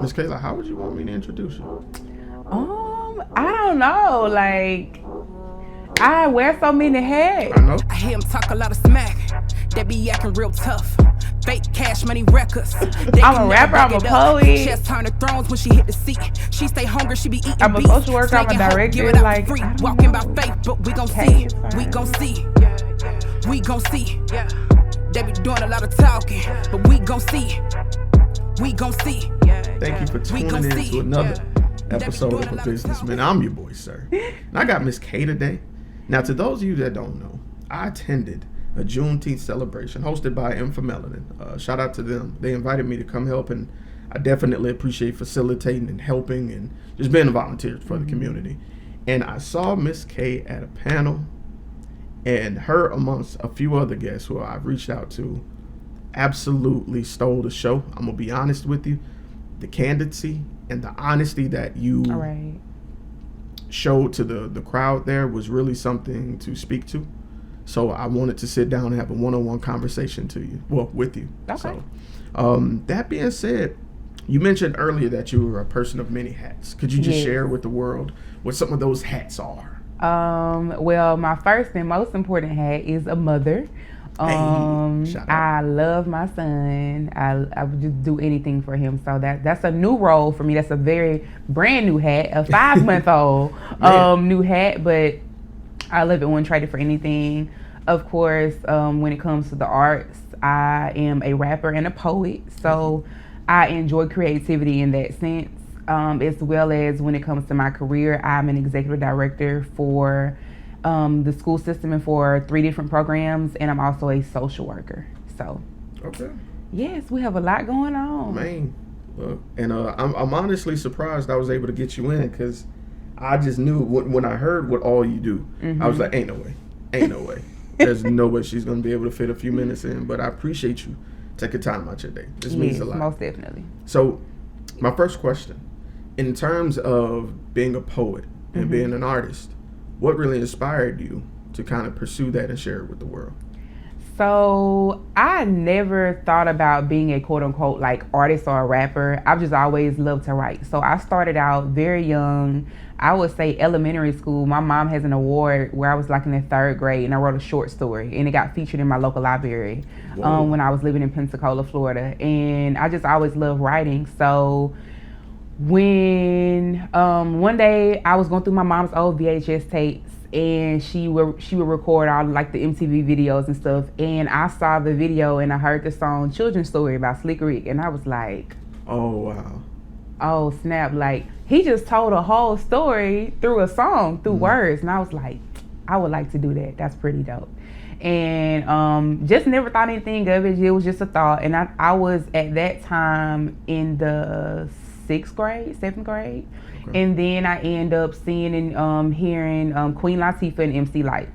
Miss Kayla, how would you want me to introduce you? I don't know. Like, I wear so many hats. I know. I hear him talk a lot of smack. They be acting real tough. Fake cash money records. I'm a rapper, I'm a poet. Chest turn to thrones when she hit the seat. She stay hungry, she be eating I'm a beef. social worker, I'm a Snaking hope, director, give it out like, for free. I don't Walking know. by faith, but we gon' see. Cash is We fine. gon' see. We gon' see. They be doing a lot of talking, but we gon' see. We gon' see. Thank you for tuning in to another episode of A Businessman. I'm your boy, Sirr. And I got Miss K today. Now, to those of you that don't know, I attended a Juneteenth celebration hosted by M for Melanin. Shout out to them. They invited me to come help, and I definitely appreciate facilitating and helping and just being a volunteer for the community. And I saw Miss K at a panel, and her amongst a few other guests who I've reached out to absolutely stole the show. I'm going to be honest with you. The candidacy and the honesty that you All right. showed to the crowd there was really something to speak to. So I wanted to sit down and have a one-on-one conversation with you. Okay. So that being said, you mentioned earlier that you were a person of many hats. Could you just Yes. share with the world what some of those hats are? Well, my first and most important hat is a mother. Shout out. I love my son. I would just do anything for him. So that's a new role for me. That's a very brand new hat, a 5-month-old new hat, but I love it. Wouldn't trade it for anything. Of course, when it comes to the arts, I am a rapper and a poet. So I enjoy creativity in that sense. As well as when it comes to my career, I'm an executive director for the school system and for 3 different programs, and I'm also a social worker. So, Okay. yes, we have a lot going on. Man, look, and I'm honestly surprised I was able to get you in because I just knew when I heard what all you do, I was like, ain't no way. There's no way she's going to be able to fit a few minutes in, but I appreciate you taking time out your day. This means a lot. Most definitely. So, my first question, in terms of being a poet and being an artist, what really inspired you to kind of pursue that and share it with the world? So I never thought about being a quote unquote like artist or a rapper. I've just always loved to write. So I started out very young. I would say elementary school. My mom has an award where I was like in the 3rd grade and I wrote a short story and it got featured in my local library when I was living in Pensacola, Florida. And I just always loved writing. So when one day I was going through my mom's old VHS tapes and she would record all like the MTV videos and stuff, and I saw the video and I heard the song Children's Story by Slick Rick, and I was like, Oh, wow. oh snap, like he just told a whole story through a song, through words. And I was like, I would like to do that. That's pretty dope. And just never thought anything of it. It was just a thought. And I was at that time in the 6th grade, 7th grade. Okay. And then I end up seeing and hearing Queen Latifah and MC Lyte.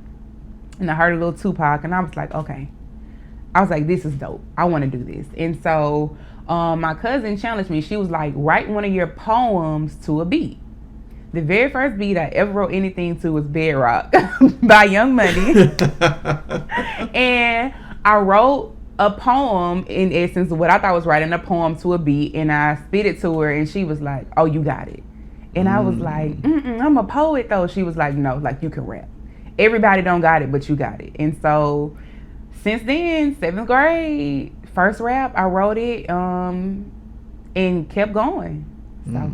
And I heard a little Tupac and I was like, okay. I was like, this is dope. I want to do this. And so my cousin challenged me. She was like, write one of your poems to a beat. The very first beat I ever wrote anything to was Bedrock by Young Money. And I wrote a poem, in essence, what I thought was writing a poem to a beat, and I spit it to her, and she was like, oh, you got it. And I was like, I'm a poet, though. She was like, no, like, you can rap. Everybody don't got it, but you got it. And so since then, 7th grade, first rap, I wrote it and kept going. So,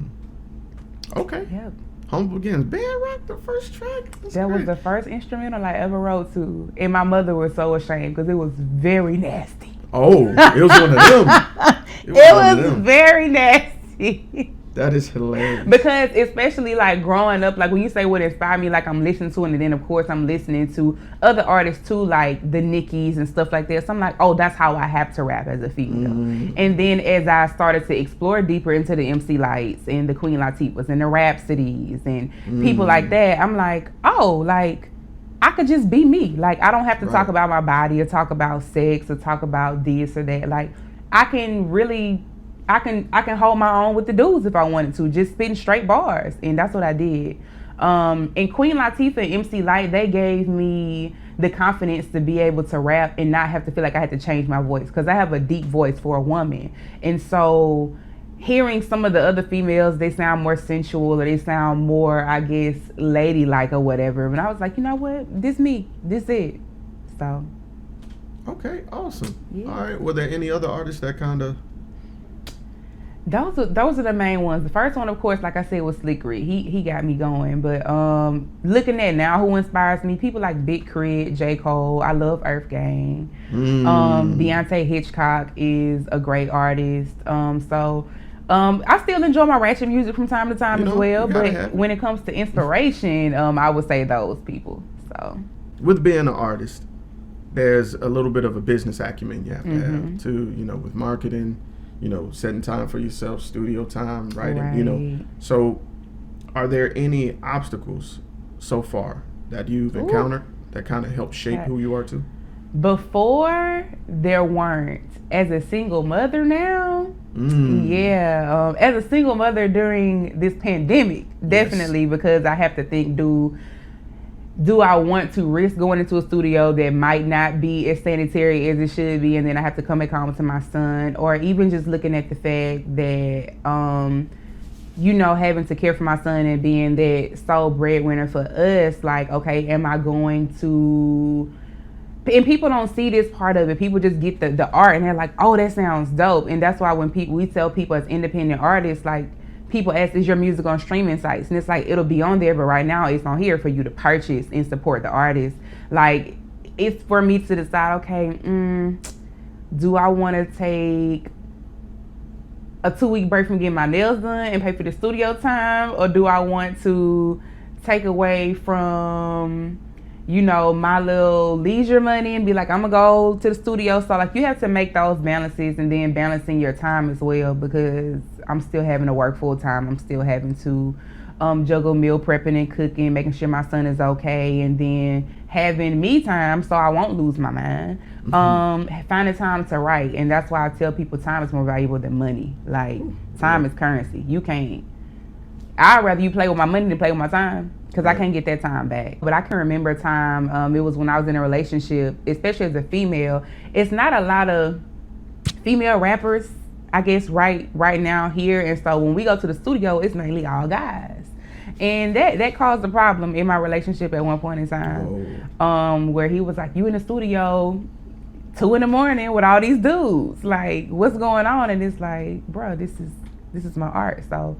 okay. Yep. Humble Begins. Bedrock, the first track. That was the first instrumental I ever wrote to. And my mother was so ashamed because it was very nasty. Oh, it was one of them. It was very nasty. That is hilarious. Because especially like growing up, like when you say what inspired me, like I'm listening to it, and then of course I'm listening to other artists too, like the Nickies and stuff like that. So I'm like, oh, that's how I have to rap as a female. And then as I started to explore deeper into the MC Lytes and the Queen Latifahs and the Rhapsodies and people like that, I'm like, oh, like I could just be me. Like I don't have to talk about my body or talk about sex or talk about this or that. Like I can really I can hold my own with the dudes if I wanted to, just spitting straight bars, and that's what I did. And Queen Latifah and MC Lyte, they gave me the confidence to be able to rap and not have to feel like I had to change my voice, because I have a deep voice for a woman. And so hearing some of the other females, they sound more sensual or they sound more, I guess, ladylike or whatever. But I was like, you know what? This me. This it. So. Okay, awesome. Yeah. All right. Were there any other artists that kind of... Those are the main ones. The first one, of course, like I said, was Slick Rick. He got me going. But looking at now, who inspires me? People like Big Crit, J. Cole. I love Earth Gang. Deontay Hitchcock is a great artist. I still enjoy my ratchet music from time to time as well. But when it comes to inspiration, I would say those people. So with being an artist, there's a little bit of a business acumen you have to have too. With marketing. Setting time for yourself, studio time, writing, right. So are there any obstacles so far that you've encountered that kind of help shape who you are too? Before, there weren't. As a single mother now, as a single mother during this pandemic, definitely, because I have to think, do I want to risk going into a studio that might not be as sanitary as it should be, and then I have to come back home to my son, or even just looking at the fact that, having to care for my son and being that sole breadwinner for us, like, okay, am I going to, and people don't see this part of it. People just get the art and they're like, oh, that sounds dope. And that's why when we tell people as independent artists, like, people ask, is your music on streaming sites? And it's like, it'll be on there, but right now it's on here for you to purchase and support the artist. Like, it's for me to decide, okay, do I want to take a 2-week break from getting my nails done and pay for the studio time? Or do I want to take away from, my little leisure money and be like, I'm going to go to the studio? So, like, you have to make those balances, and then balancing your time as well, because I'm still having to work full time. I'm still having to juggle meal prepping and cooking, making sure my son is okay, and then having me time so I won't lose my mind. Finding time to write, and that's why I tell people time is more valuable than money. Like, time is currency. I'd rather you play with my money than play with my time, because I can't get that time back. But I can remember a time, it was when I was in a relationship, especially as a female. It's not a lot of female rappers, I guess, right now here. And so when we go to the studio, it's mainly all guys. And that caused a problem in my relationship at one point in time, where he was like, you in the studio 2 a.m. with all these dudes. Like, what's going on? And it's like, bro, this is my art. So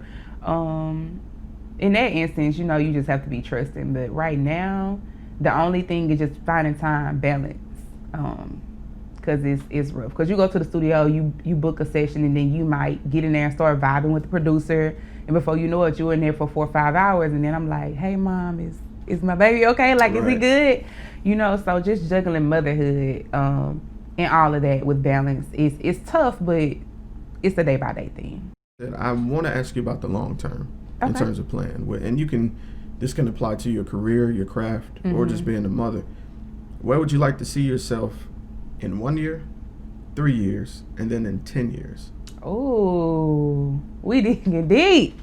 in that instance, you just have to be trusting. But right now, the only thing is just finding time, balance. Because it's rough. Because you go to the studio, you book a session, and then you might get in there and start vibing with the producer. And before you know it, you're in there for 4 or 5 hours. And then I'm like, hey, Mom, is my baby okay? Like, Is he good? So just juggling motherhood and all of that with balance. It's tough, but it's a day-by-day thing. I want to ask you about the long term in terms of plan. And this can apply to your career, your craft, or just being a mother. Where would you like to see yourself in 1 year, 3 years, and then in 10 years? Oh, we digging deep.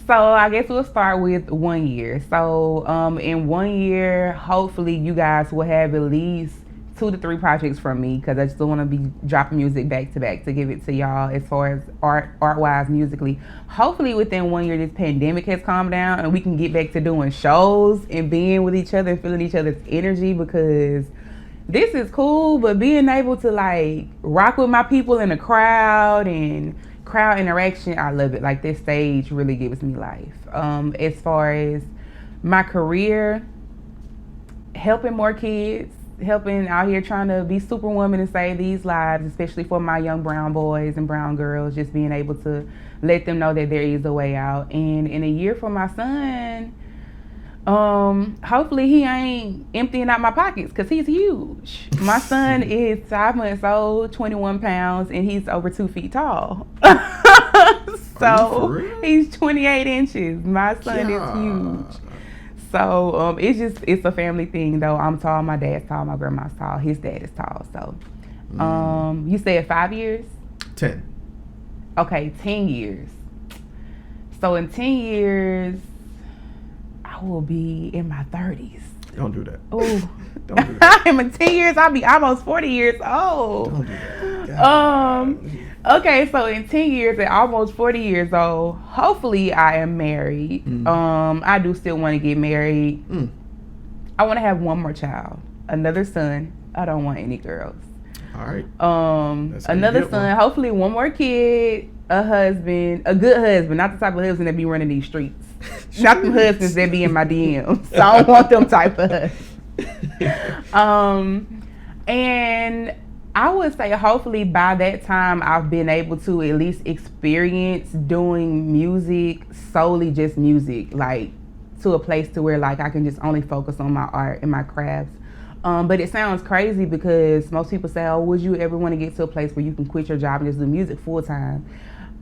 So I guess we'll start with 1 year. So in 1 year, hopefully you guys will have at least 2 to 3 projects from me, because I still want to be dropping music back to back to give it to y'all as far as art-wise, musically. Hopefully within 1 year, this pandemic has calmed down and we can get back to doing shows and being with each other and feeling each other's energy, because this is cool, but being able to like rock with my people in the crowd and crowd interaction, I love it. Like, this stage really gives me life. As far as my career, helping more kids, helping out here trying to be superwoman and save these lives, especially for my young brown boys and brown girls, just being able to let them know that there is a way out. And in a year for my son, hopefully he ain't emptying out my pockets, because he's huge. My son is 5 months old, 21 pounds, and he's over 2 feet tall. So he's 28 inches. My son is huge. So it's a family thing though. I'm tall, my dad's tall, my grandma's tall, his dad is tall. So you said 5 years? 10. Okay, 10 years. So in 10 years, I will be in my 30s. Don't do that. Oh, Don't do that. in 10 years, I'll be almost 40 years old. Don't do that. Okay, so in 10 years, at almost 40 years old, hopefully I am married. I do still want to get married. I want to have one more child, another son. I don't want any girls. All right. Another son, hopefully one more kid, a husband, a good husband, not the type of husband that be running these streets. Not the husbands that be in my DMs. So I don't want them type of husbands. And I would say hopefully by that time I've been able to at least experience doing music, solely just music, like to a place to where like I can just only focus on my art and my crafts. But it sounds crazy because most people say, oh, would you ever want to get to a place where you can quit your job and just do music full time?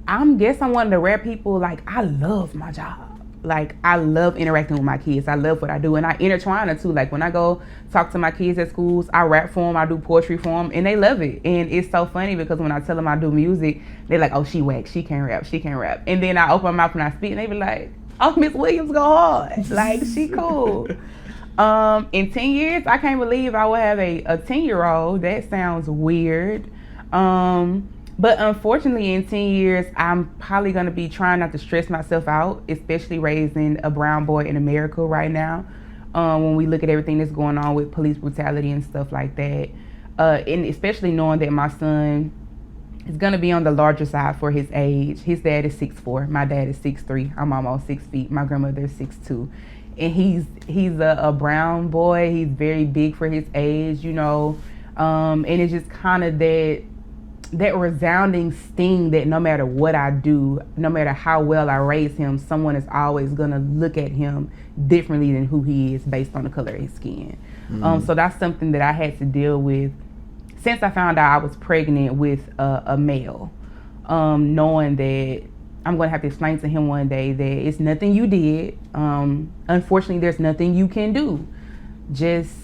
I'm one of the rare people, like I love my job. Like I love interacting with my kids. I love what I do, and I intertwine it too. Like when I go talk to my kids at schools, I rap for them, I do poetry for them, and they love it. And it's so funny because when I tell them I do music, they're like, "Oh, she whack, she can't rap, she can't rap." And then I open my mouth and I speak, and they be like, "Oh, Miss Williams go hard, like she cool." In 10 years, I can't believe I would have a 10-year-old. That sounds weird. But unfortunately, in 10 years, I'm probably going to be trying not to stress myself out, especially raising a brown boy in America right now. When we look at everything that's going on with police brutality and stuff like that. And especially knowing that my son is going to be on the larger side for his age. His dad is 6'4". My dad is 6'3". I'm almost 6 feet. My grandmother is 6'2". And he's a brown boy. He's very big for his age, you know. And it's just kind of that resounding sting that no matter what I do, no matter how well I raise him, someone is always gonna look at him differently than who he is based on the color of his skin. So that's something that I had to deal with since I found out I was pregnant with a male, knowing that I'm gonna have to explain to him one day that it's nothing you did. Unfortunately, there's nothing you can do. Just,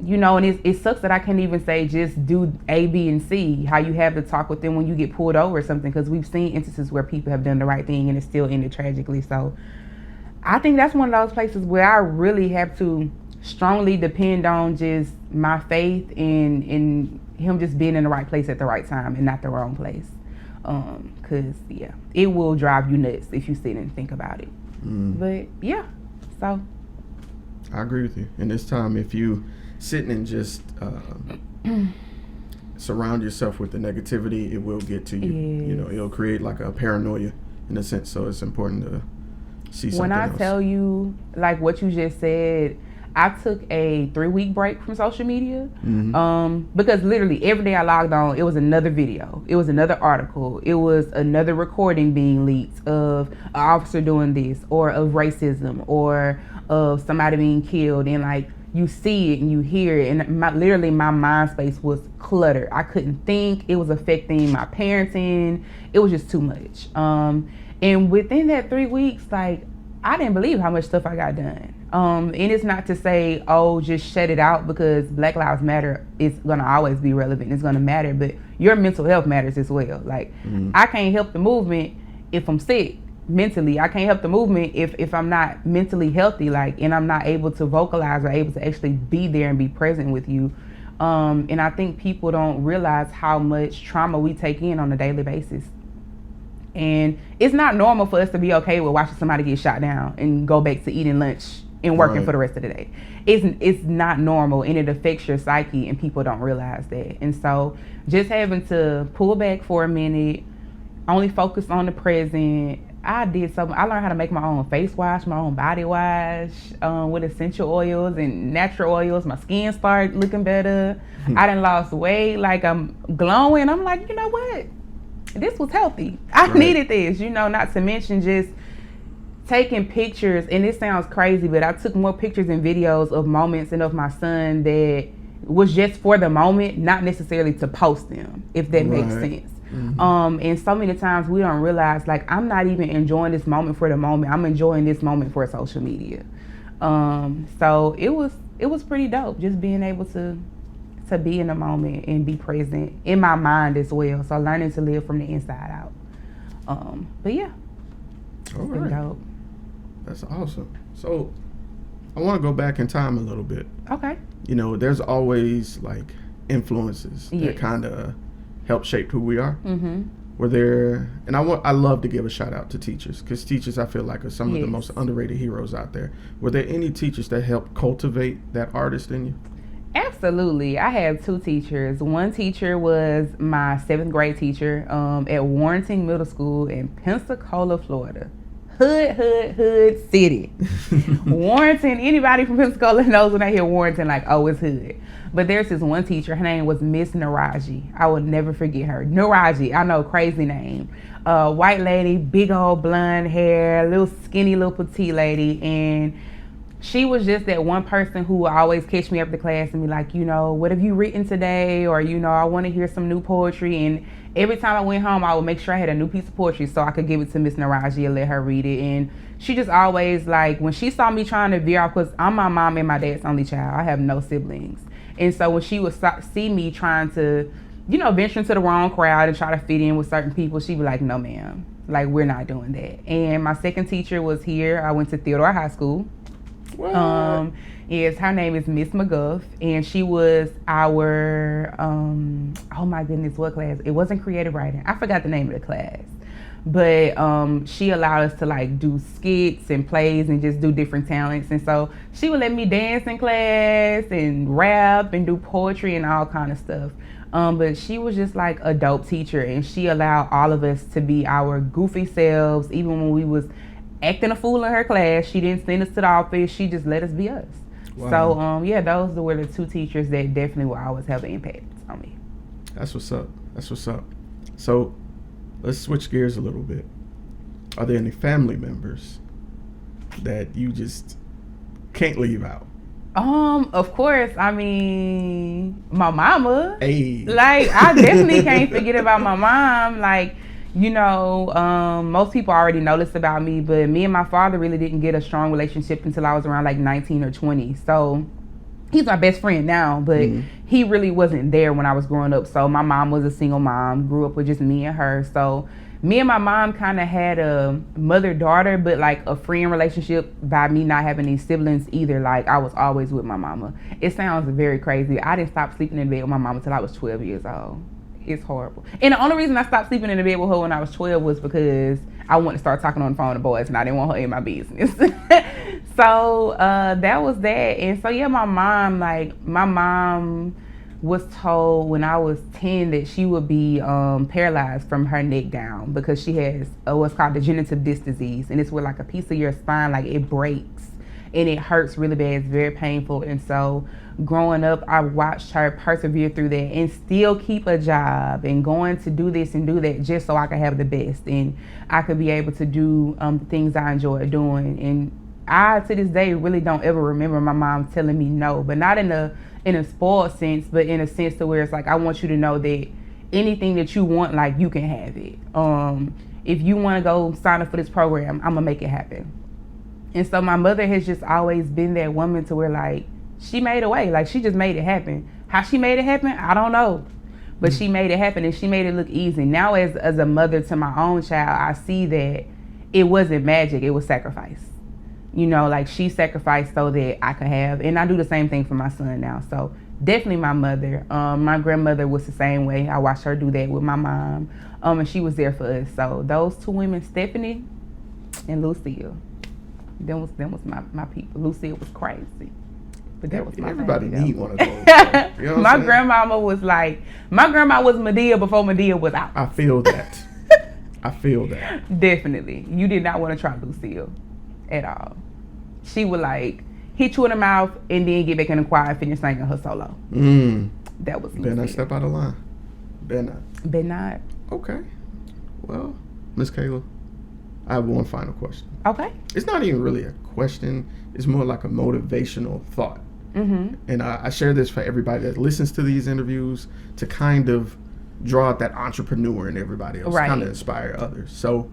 you know, and it sucks that I can't even say just do A, B, and C, how you have to talk with them when you get pulled over or something, because we've seen instances where people have done the right thing and it still ended tragically. So I think that's one of those places where I really have to strongly depend on just my faith in him just being in the right place at the right time and not the wrong place. Because, yeah, it will drive you nuts if you sit and think about it. But, yeah, so. I agree with you. And this time, if you sitting and just surround yourself with the negativity, it will get to you. Yes. You know, it'll create like a paranoia in a sense. So it's important to see something else. When I tell you, like what you just said, I took a 3-week break from social media because literally every day I logged on, it was another video, it was another article, it was another recording being leaked of an officer doing this, or of racism, or of somebody being killed, and like you see it and you hear it, and literally my mind space was cluttered. I couldn't think. It was affecting my parenting. It was just too much. And within that 3 weeks, like I didn't believe how much stuff I got done. And it's not to say, oh, just shut it out, because Black Lives Matter is gonna always be relevant. It's gonna matter, but your mental health matters as well. Like I can't help the movement if I'm sick mentally. I can't help the movement if I'm not mentally healthy, like, and I'm not able to vocalize or able to actually be there and be present with you. And I think people don't realize how much trauma we take in on a daily basis. And it's not normal for us to be okay with watching somebody get shot down and go back to eating lunch and working for the rest of the day. It's not normal, and it affects your psyche, and people don't realize that. And so just having to pull back for a minute, only focus on the present. I did something. I learned how to make my own face wash, my own body wash with essential oils and natural oils. My skin started looking better. I done lost weight. Like I'm glowing. I'm like, you know what? This was healthy. I needed this, you know, not to mention just taking pictures. And this sounds crazy, but I took more pictures and videos of moments and of my son that was just for the moment, not necessarily to post them, if that makes sense. And so many times we don't realize, like, I'm not even enjoying this moment for the moment. I'm enjoying this moment for social media. So it was pretty dope, just being able to be in the moment and be present in my mind as well. So learning to live from the inside out. But yeah, it's been dope. That's awesome. So I want to go back in time a little bit. Okay. You know, there's always like influences that kind of help shape who we are. Were there, and I love to give a shout out to teachers, because teachers I feel like are some of the most underrated heroes out there. Were there any teachers that helped cultivate that artist in you? Absolutely. I have 2 teachers. One teacher was my 7th grade teacher at Warrenton Middle School in Pensacola, Florida. Hood city. Warrenton, anybody from Pensacola knows when they hear Warrenton, like, oh, it's hood. But there's this one teacher, her name was Miss Naraji. I will never forget her. Naraji, I know, crazy name. White lady, big old blonde hair, little skinny, little petite lady. And she was just that one person who would always catch me after class and be like, you know, what have you written today? Or, you know, I want to hear some new poetry. And every time I went home, I would make sure I had a new piece of poetry so I could give it to Miss Naraji and let her read it. And she just always, like, when she saw me trying to veer off, because I'm my mom and my dad's only child. I have no siblings. And so when she would see me trying to, you know, venture into the wrong crowd and try to fit in with certain people, she'd be like, no, ma'am, like, we're not doing that. And my second teacher was here. I went to Theodore High School. What? Yes, her name is Miss McGuff, and she was our, oh my goodness, what class? It wasn't creative writing. I forgot the name of the class. But she allowed us to, like, do skits and plays and just do different talents. And so she would let me dance in class and rap and do poetry and all kind of stuff. But she was just like a dope teacher, and she allowed all of us to be our goofy selves. Even when we was acting a fool in her class, she didn't send us to the office. She just let us be us. Wow. So yeah, those were the 2 teachers that definitely will always have an impact on me. That's what's up. That's what's up. So let's switch gears a little bit. Are there any family members that you just can't leave out? Of course. I mean, my mama. Hey. Like, I definitely can't forget about my mom. Like, you know, most people already know this about me, but me and my father really didn't get a strong relationship until I was around like 19 or 20. So he's my best friend now, but he really wasn't there when I was growing up. So my mom was a single mom, grew up with just me and her. So me and my mom kind of had a mother-daughter, but like a friend relationship by me not having any siblings either. Like, I was always with my mama. It sounds very crazy. I didn't stop sleeping in bed with my mama until I was 12 years old. It's horrible. And the only reason I stopped sleeping in the bed with her when I was 12 was because I wanted to start talking on the phone to boys and I didn't want her in my business. So that was that. And so yeah, my mom was told when I was 10 that she would be paralyzed from her neck down because she has what's called degenerative disc disease. And it's where like a piece of your spine, like it breaks and it hurts really bad. It's very painful. And so growing up, I watched her persevere through that and still keep a job and going to do this and do that just so I could have the best and I could be able to do things I enjoy doing. And I, to this day, really don't ever remember my mom telling me no, but not in a spoiled sense, but in a sense to where it's like, I want you to know that anything that you want, like, you can have it. If you want to go sign up for this program, I'm gonna make it happen. And so my mother has just always been that woman to where, like, she made a way. Like, she just made it happen. How she made it happen, I don't know. But she made it happen and she made it look easy. Now as a mother to my own child, I see that it wasn't magic, it was sacrifice. You know, like, she sacrificed so that I could have, and I do the same thing for my son now. So definitely my mother. My grandmother was the same way. I watched her do that with my mom. And she was there for us. So those 2 women, Stephanie and Lucille, them was my people. Lucille was crazy. But that was my everybody family, need one of those. You know my grandmama was like, my grandma was Medea before Medea was out. I feel that. I feel that. Definitely. You did not want to try Lucille at all. She would like hit you in the mouth and then get back in the choir and finish singing her solo. That was Lucille. Better not step out of line. Better not. Okay. Well, Miss Kayla, I have one final question. Okay. It's not even really a question. It's more like a motivational thought. And I share this for everybody that listens to these interviews to kind of draw out that entrepreneur in everybody else, kind of inspire others. So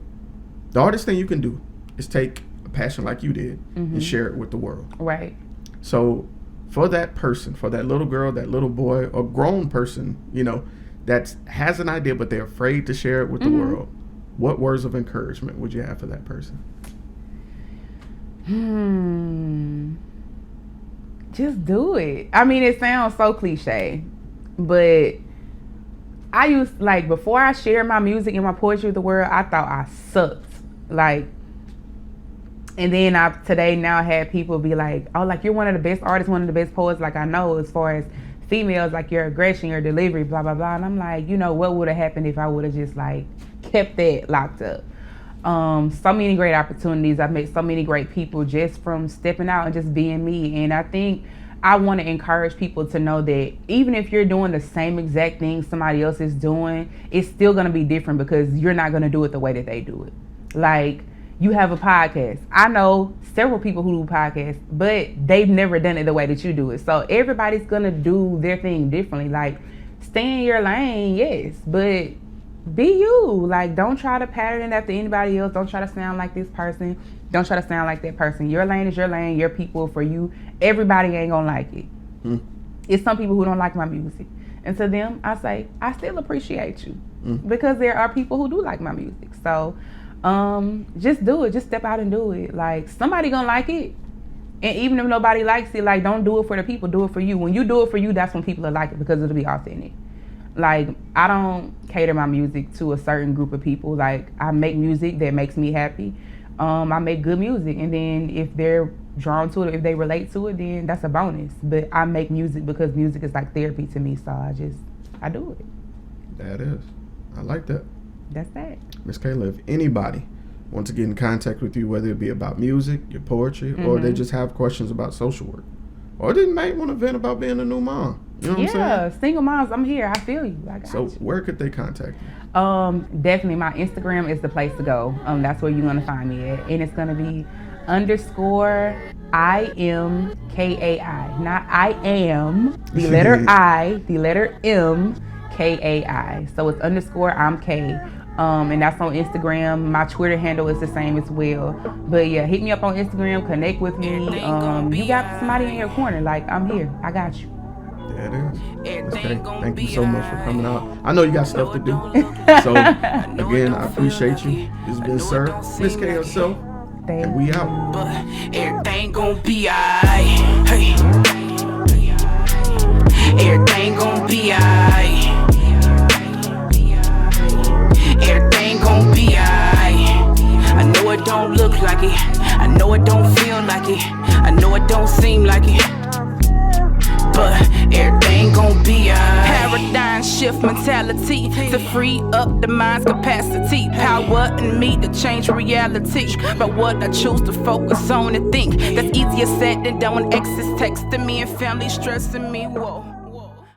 the hardest thing you can do is take a passion like you did and share it with the world. Right. So for that person, for that little girl, that little boy, or grown person, you know, that has an idea but they're afraid to share it with the world, what words of encouragement would you have for that person? Just do it. I mean, it sounds so cliche, but I used, like, before I shared my music and my poetry with the world, I thought I sucked. Like, and then today now had people be like, oh, like, you're one of the best artists, one of the best poets, like, I know, as far as females, like, your aggression, your delivery, blah, blah, blah. And I'm like, you know, what would have happened if I would have just, like, kept that locked up? So many great opportunities. I've met so many great people just from stepping out and just being me. And I think I want to encourage people to know that even if you're doing the same exact thing somebody else is doing, it's still going to be different because you're not going to do it the way that they do it. Like, you have a podcast. I know several people who do podcasts, but they've never done it the way that you do it. So everybody's going to do their thing differently. Like, stay in your lane, yes, but be you. Like, don't try to pattern it after anybody else. Don't try to sound like this person. Don't try to sound like that person. Your lane is your lane. Your people for you. Everybody ain't gonna like it. It's some people who don't like my music, and to them I say I still appreciate you because there are people who do like my music. So just do it. Just step out and do it. Like, somebody gonna like it, and even if nobody likes it, like, don't do it for the people. Do it for you. When you do it for you, that's when people will like it because it'll be authentic. Like, I don't cater my music to a certain group of people. Like, I make music that makes me happy. I make good music, and then if they're drawn to it, if they relate to it, then that's a bonus. But I make music because music is like therapy to me, so I do it. That is. I like that. That's that. Miss Kayla, if anybody wants to get in contact with you, whether it be about music, your poetry, or they just have questions about social work, or they might want to vent about being a new mom. You know what I'm saying? Yeah, single moms, I'm here. I feel you. I got So you. where could they contact you? Definitely my Instagram is the place to go. That's where you're gonna find me at, and it's gonna be _IMKAI, not I am, the letter I, the letter M, KAI. So it's _I'm_K. And that's on Instagram. My Twitter handle is the same as well. But yeah, hit me up on Instagram, connect with me. You got somebody in your corner. Like, I'm here. I got you. There it is. Okay. Thank you so much for coming out. I know you got stuff to do. So again, I appreciate you. This has been Sirr, Miss K herself, and we out. But everything gon' be alright. Hey. Everything gon' be alright. Everything gon' be alright. I know it don't look like it. I know it don't feel like it. I know it don't seem like it. But everything gon' be alright. Paradigm shift mentality to free up the mind's capacity. Power in me to change reality. But what I choose to focus on and think, that's easier said than done when exes texting me and family stressing me. Whoa.